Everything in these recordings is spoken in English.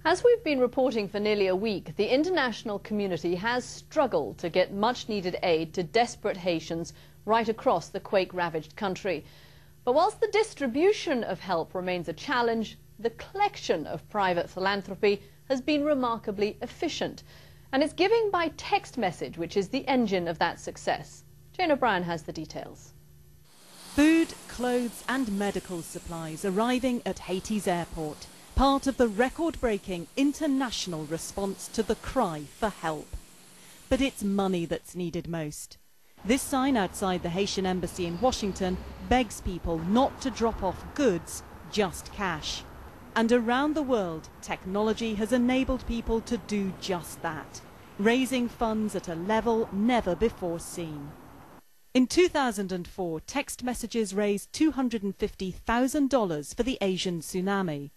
As we've been reporting for nearly a week, the international community has struggled to get much-needed aid to desperate Haitians right across the quake-ravaged country. But whilst the distribution of help remains a challenge, the collection of private philanthropy has been remarkably efficient. And it's giving by text message which is the engine of that success. Jane O'Brien has the details. Food, clothes and medical supplies arriving at Haiti's airport. Part of the record-breaking international response to the cry for help. But it's money that's needed most. This sign outside the Haitian embassy in Washington begs people not to drop off goods, just cash. And around the world, technology has enabled people to do just that, raising funds at a level never before seen. In 2004, text messages raised $250,000 for the Asian tsunami.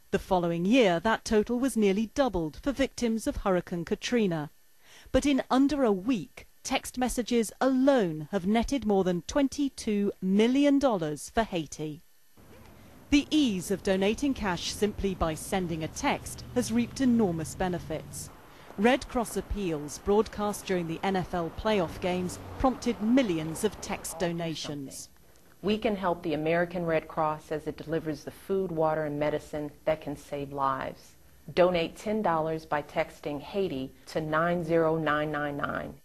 The following year, that total was nearly doubled for victims of Hurricane Katrina. But in under a week, text messages alone have netted more than $22 million for Haiti. The ease of donating cash simply by sending a text has reaped enormous benefits. Red Cross appeals broadcast during the NFL playoff games prompted millions of text donations. We can help the American Red Cross as it delivers the food, water, and medicine that can save lives. Donate $10 by texting Haiti to 90999.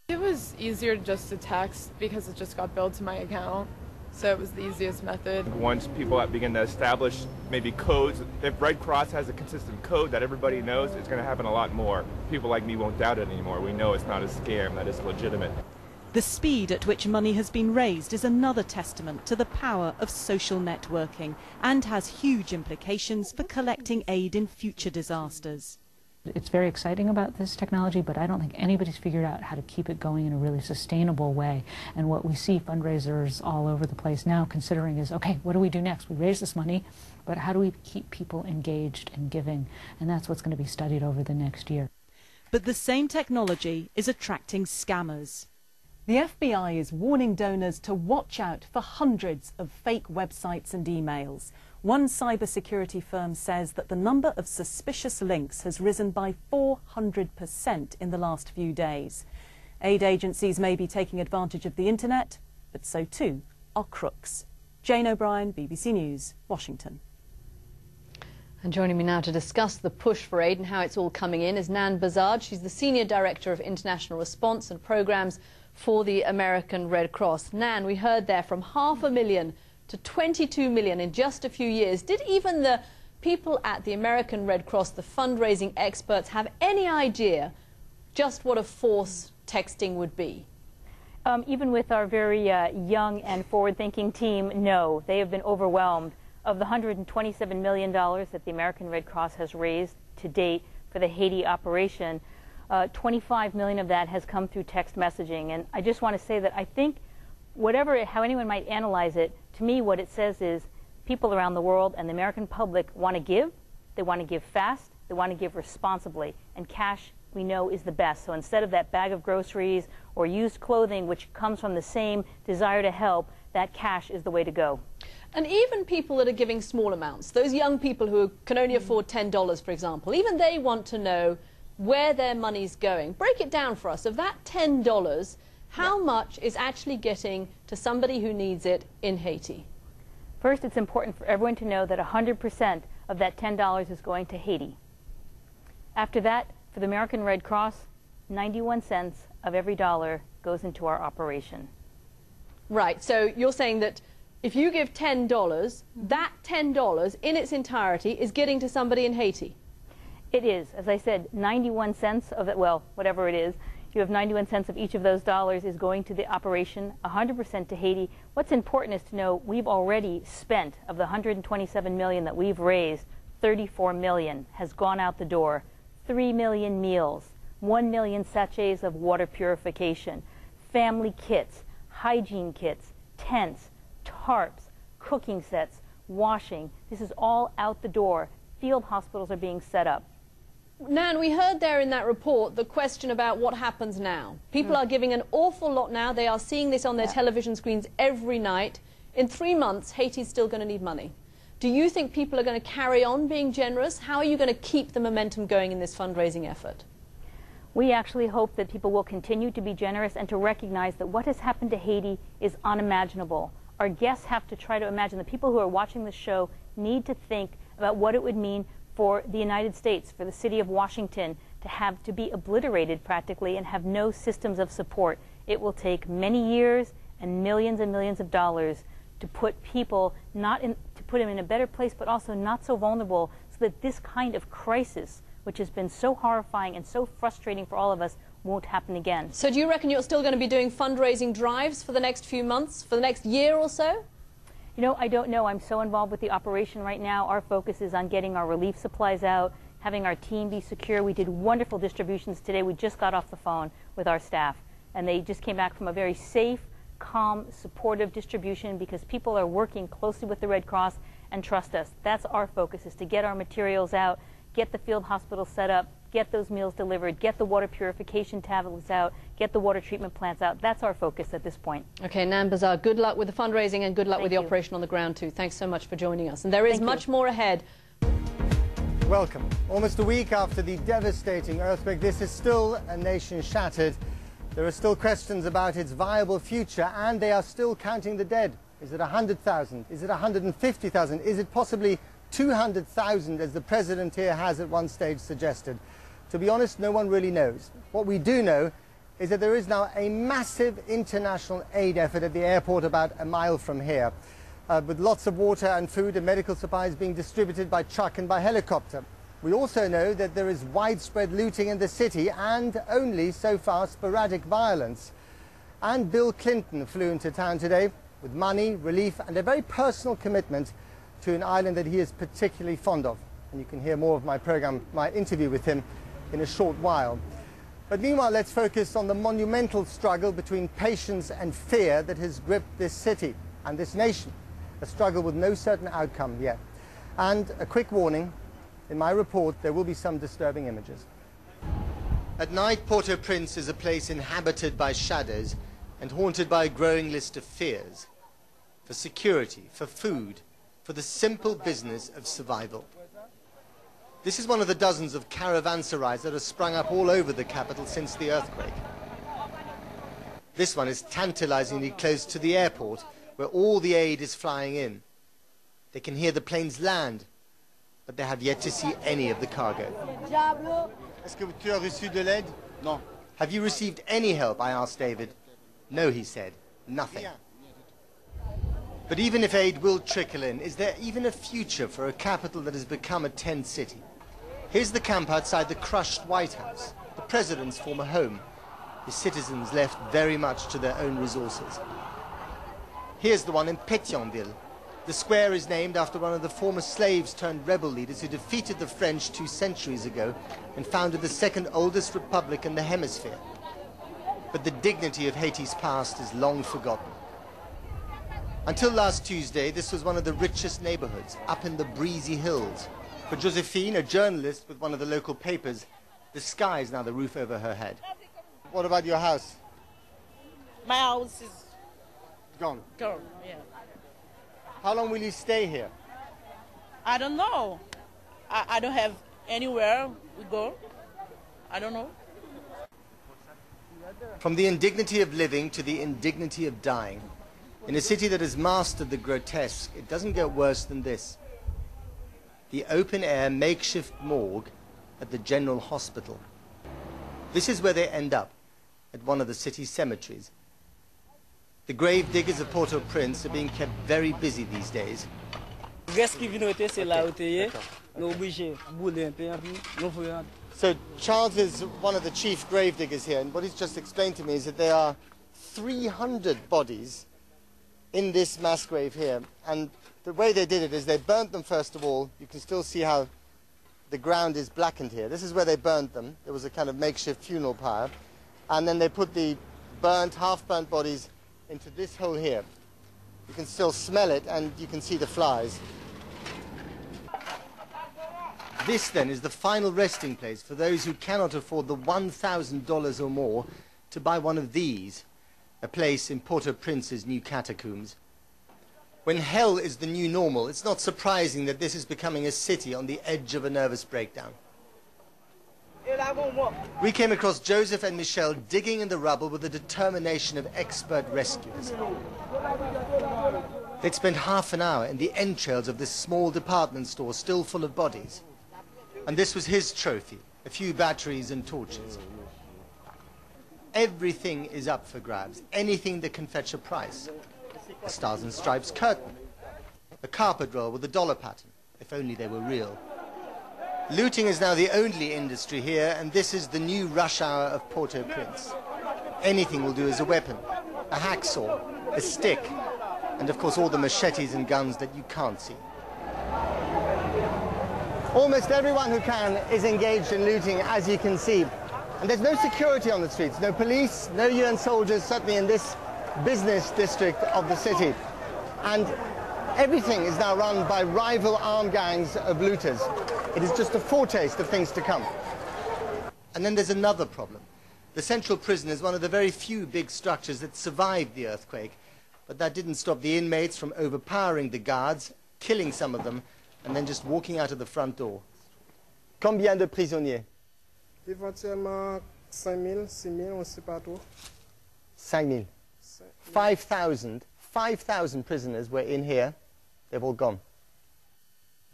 It was easier just to text because it just got billed to my account, so it was the easiest method. Once people begin to establish maybe codes, if Red Cross has a consistent code that everybody knows, it's going to happen a lot more. People like me won't doubt it anymore. We know it's not a scam, that it's legitimate. The speed at which money has been raised is another testament to the power of social networking and has huge implications for collecting aid in future disasters. It's very exciting about this technology, but I don't think anybody's figured out how to keep it going in a really sustainable way. And what we see fundraisers all over the place now considering is, okay, what do we do next? We raise this money, but how do we keep people engaged and giving? And that's what's going to be studied over the next year. But the same technology is attracting scammers. The FBI is warning donors to watch out for hundreds of fake websites and emails. One cybersecurity firm says that the number of suspicious links has risen by 400% in the last few days. Aid agencies may be taking advantage of the internet, but so too are crooks. Jane O'Brien, BBC News, Washington. And joining me now to discuss the push for aid and how it's all coming in is Nan Bazard. She's the Senior Director of International Response and Programs for the American Red Cross. Nan, we heard there from 500,000 to 22 million in just a few years. Did even the people at the American Red Cross, the fundraising experts, have any idea just what a force texting would be? Even with our very young and forward-thinking team, no. They have been overwhelmed. Of the $127 million that the American Red Cross has raised to date for the Haiti operation, 25 million of that has come through text messaging. And I just want to say that I think how anyone might analyze it, to me what it says is people around the world and the American public want to give. They want to give fast. They want to give responsibly. And cash, we know, is the best. So instead of that bag of groceries or used clothing, which comes from the same desire to help, that cash is the way to go. And even people that are giving small amounts, those young people who can only afford $10, for example, even they want to know where their money's going. Break it down for us. Of that $10, how much is actually getting to somebody who needs it in Haiti? First, it's important for everyone to know that 100% of that $10 is going to Haiti. After that, for the American Red Cross, 91 cents of every dollar goes into our operation. Right, so you're saying that if you give $10, that $10 in its entirety is getting to somebody in Haiti? It is. As I said, 91 cents of it, well, whatever it is, you have 91 cents of each of those dollars is going to the operation, 100% to Haiti. What's important is to know we've already spent, of the $127 million that we've raised, 34 million has gone out the door. 3 million meals, 1 million sachets of water purification, family kits, hygiene kits, tents, tarps, cooking sets, washing. This is all out the door. Field hospitals are being set up. Nan, we heard there in that report the question about what happens now. People are giving an awful lot now. They are seeing this on their television screens every night. In 3 months, Haiti's still going to need money. Do you think people are going to carry on being generous? How are you going to keep the momentum going in this fundraising effort? We actually hope that people will continue to be generous and to recognize that what has happened to Haiti is unimaginable. Our guests have to try to imagine, the people who are watching the show need to think about what it would mean for the United States, for the city of Washington, to be obliterated practically and have no systems of support. It will take many years and millions of dollars to put people to put them in a better place, but also not so vulnerable, so that this kind of crisis, which has been so horrifying and so frustrating for all of us, won't happen again. So do you reckon you're still going to be doing fundraising drives for the next few months, for the next year or so? You know, I don't know. I'm so involved with the operation right now. Our focus is on getting our relief supplies out, having our team be secure. We did wonderful distributions today. We just got off the phone with our staff, and they just came back from a very safe, calm, supportive distribution, because people are working closely with the Red Cross and trust us. That's our focus, is to get our materials out, get the field hospital set up, get those meals delivered, get the water purification tablets out, get the water treatment plants out. That's our focus at this point. Okay, Nan Bazar, good luck with the fundraising and good luck with the operation on the ground too. Thanks so much for joining us. And there is much more ahead. Welcome. Almost a week after the devastating earthquake, this is still a nation shattered. There are still questions about its viable future, and they are still counting the dead. Is it 100,000? Is it 150,000? Is it possibly 200,000, as the president here has at one stage suggested? To be honest, no one really knows. What we do know is that there is now a massive international aid effort at the airport about a mile from here, with lots of water and food and medical supplies being distributed by truck and by helicopter. We also know that there is widespread looting in the city and only, so far, sporadic violence. And Bill Clinton flew into town today with money, relief, and a very personal commitment to an island that he is particularly fond of. And you can hear more of my interview with him in a short while. But meanwhile, let's focus on the monumental struggle between patience and fear that has gripped this city and this nation. A struggle with no certain outcome yet. And a quick warning, in my report there will be some disturbing images. At night, Port-au-Prince is a place inhabited by shadows and haunted by a growing list of fears. For security, for food, for the simple business of survival. This is one of the dozens of caravanserais that have sprung up all over the capital since the earthquake. This one is tantalizingly close to the airport, where all the aid is flying in. They can hear the planes land, but they have yet to see any of the cargo. Est-ce que tu as reçu de l'aide? No. Have you received any help? I asked David. No, he said. Nothing. But even if aid will trickle in, is there even a future for a capital that has become a tent city? Here's the camp outside the crushed White House, the president's former home. His citizens left very much to their own resources. Here's the one in Pétionville. The square is named after one of the former slaves turned rebel leaders who defeated the French 2 centuries ago and founded the second oldest republic in the hemisphere. But the dignity of Haiti's past is long forgotten. Until last Tuesday, this was one of the richest neighborhoods, up in the breezy hills. For Josephine, a journalist with one of the local papers, the sky is now the roof over her head. What about your house? My house is gone. gone, yeah. How long will you stay here? I don't know. I don't have anywhere we go. I don't know. From the indignity of living to the indignity of dying. In a city that has mastered the grotesque, it doesn't get worse than this. The open-air makeshift morgue at the General Hospital. This is where they end up, at one of the city's cemeteries. The grave diggers of Port-au-Prince are being kept very busy these days. So Charles is one of the chief grave diggers here, and what he's just explained to me is that there are 300 bodies in this mass grave here, and the way they did it is they burnt them first of all. You can still see how the ground is blackened here. This is where they burnt them. There was a kind of makeshift funeral pyre, and then they put the burnt, half-burnt bodies into this hole here. You can still smell it, and you can see the flies. This then is the final resting place for those who cannot afford the $1,000 or more to buy one of these, a place in Port-au-Prince's new catacombs. When hell is the new normal, it's not surprising that this is becoming a city on the edge of a nervous breakdown. We came across Joseph and Michelle digging in the rubble with the determination of expert rescuers. They'd spent half an hour in the entrails of this small department store still full of bodies. And this was his trophy, a few batteries and torches. Everything is up for grabs, anything that can fetch a price. A Stars and Stripes curtain, a carpet roll with a dollar pattern, if only they were real. Looting is now the only industry here, and this is the new rush hour of Port-au-Prince. Anything will do as a weapon, a hacksaw, a stick, and of course all the machetes and guns that you can't see. Almost everyone who can is engaged in looting, as you can see. And there's no security on the streets, no police, no UN soldiers, certainly in this business district of the city. And everything is now run by rival armed gangs of looters. It is just a foretaste of things to come. And then there's another problem. The central prison is one of the very few big structures that survived the earthquake, but that didn't stop the inmates from overpowering the guards, killing some of them, and then just walking out of the front door. Combien de prisonniers? Éventuellement 5 000, 6 000, on ne sait pas trop. 5 000. 5,000 prisoners were in here. They've all gone.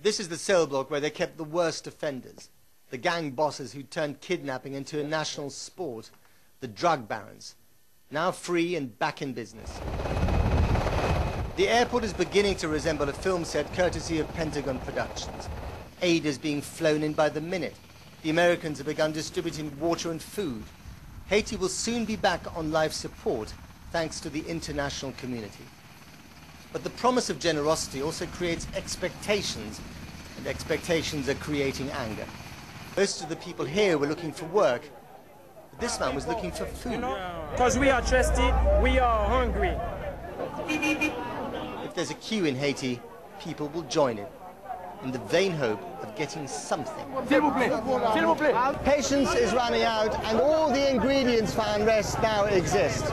This is the cell block where they kept the worst offenders, the gang bosses who turned kidnapping into a national sport, the drug barons, now free and back in business. The airport is beginning to resemble a film set courtesy of Pentagon Productions. Aid is being flown in by the minute. The Americans have begun distributing water and food. Haiti will soon be back on life support thanks to the international community. But the promise of generosity also creates expectations, and expectations are creating anger. Most of the people here were looking for work, but this man was looking for food. Because we are thirsty, we are hungry. If there's a queue in Haiti, people will join it, in the vain hope of getting something. Patience is running out, and all the ingredients for unrest now exist.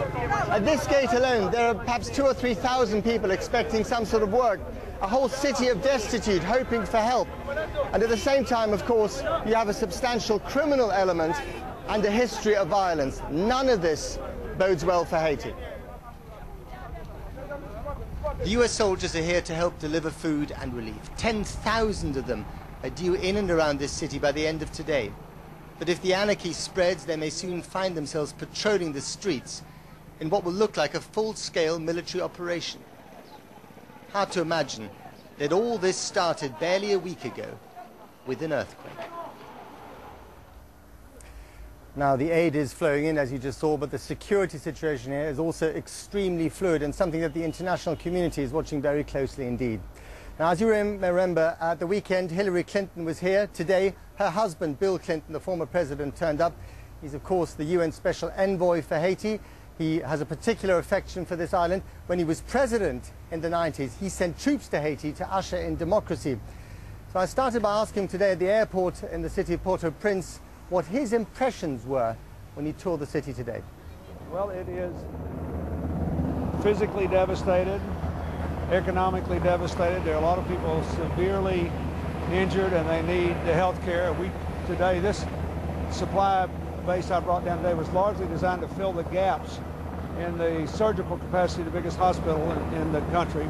At this gate alone, there are perhaps 2,000 or 3,000 people expecting some sort of work, a whole city of destitute hoping for help. And at the same time, of course, you have a substantial criminal element and a history of violence. None of this bodes well for Haiti. The US soldiers are here to help deliver food and relief. 10,000 of them are due in and around this city by the end of today. But if the anarchy spreads, they may soon find themselves patrolling the streets in what will look like a full-scale military operation. Hard to imagine that all this started barely a week ago with an earthquake. Now, the aid is flowing in, as you just saw, but the security situation here is also extremely fluid and something that the international community is watching very closely indeed. Now, as you remember, at the weekend, Hillary Clinton was here. Today, her husband, Bill Clinton, the former president, turned up. He's, of course, the UN Special Envoy for Haiti. He has a particular affection for this island. When he was president in the 90s, he sent troops to Haiti to usher in democracy. So I started by asking him today at the airport in the city of Port-au-Prince what his impressions were when he toured the city today. Well, it is physically devastated, economically devastated. There are a lot of people severely injured and they need the health care. Today, this supply base I brought down today was largely designed to fill the gaps in the surgical capacity of the biggest hospital in the country.